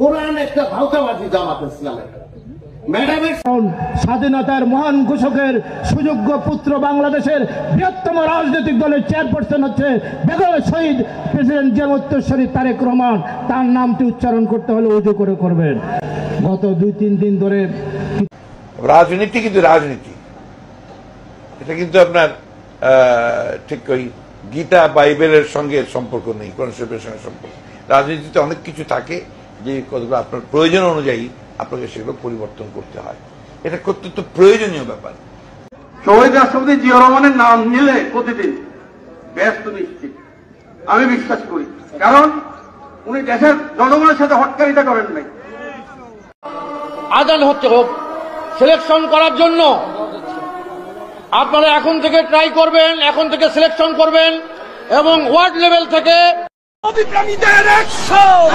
কোরআন একটা ভাওতাবাজি জামাত ইসলামের। স্বাধীনতার মহান ঘোষকের সুযোগ্য পুত্র বাংলাদেশের বৃহত্তম রাজনৈতিক দলের চেয়ারপারসন হচ্ছে বেগম শহীদ প্রেসিডেন্ট জিয়াউর রহমান তারেক রহমান। তার নামটি উচ্চারণ করতে হলে উজু করে করবেন। গত 2-3 দিন ধরে রাজনীতি কিন্তু রাজনীতি, এটা কিন্তু আপনার ঠিক ওই গীতা বাইবেলের সঙ্গে সম্পর্ক নেই, কোরআন শরীফের সঙ্গে সম্পর্ক। রাজনীতিতে অনেক কিছু থাকে যে কতগুলো আপনার প্রয়োজন অনুযায়ী আপনাকে সেগুলো পরিবর্তন করতে হয়, এটা অত্যন্ত প্রয়োজনীয় ব্যাপার। শহীদ রাষ্ট্রপতি জিয়াউর রহমানের নাম নিলে প্রতিদিন ব্যস্ত নিশ্চিত আমি বিশ্বাস করি, কারণ উনি দেশের জনগণের সাথে হটকারিতা করেন নাই। আদান হচ্ছে হোক সিলেকশন করার জন্য আপনারা এখন থেকে ট্রাই করবেন, এখন থেকে সিলেকশন করবেন এবং ওয়ার্ড লেভেল থেকে অবিপ্রামীদের অ্যাকশন।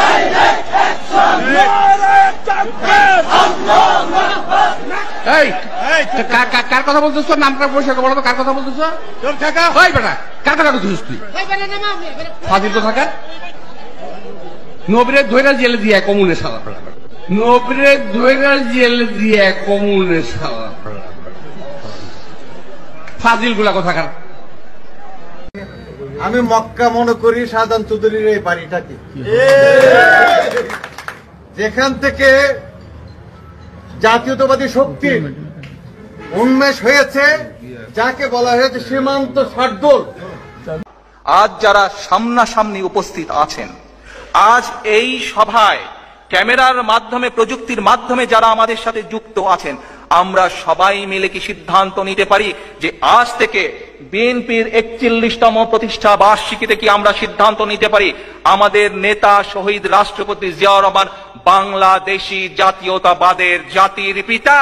এই কার কথা বলতেছ? নামটা পরিষ্কার বলো তো, কার কথা বলতেছ? তোর কাকা হয় বেটা, কার কথা বলছিস তুই? ফাজিল তো থাকা নবীরে ধৈরা জেলে দিয়ে কমুনে সালা ফেলা, নবীরে ধৈরা জেলে দিয়ে কমুনে সালা ফেলা, ফাজিল গুলা কোথাকার। আমি মক্কা মনে করি শাহজাহান চৌধুরীর এই বাড়িটাকে, যেখান থেকে জাতীয়তাবাদী শক্তির উন্মেষ হয়েছে, যাকে বলা হয়েছে সীমান্ত ষাটদল। আজ যারা সামনাসামনি উপস্থিত আছেন, আজ এই সভায় ক্যামেরার মাধ্যমে, প্রযুক্তির মাধ্যমে যারা আমাদের সাথে যুক্ত আছেন, আমরা সবাই মিলে কি সিদ্ধান্ত নিতে পারি যে আজ থেকে বিএনপির 41তম প্রতিষ্ঠা বার্ষিকীতে কি আমরা সিদ্ধান্ত নিতে পারি আমাদের নেতা শহীদ রাষ্ট্রপতি জিয়াউর রহমান বাংলাদেশী জাতীয়তাবাদের জাতির পিতা।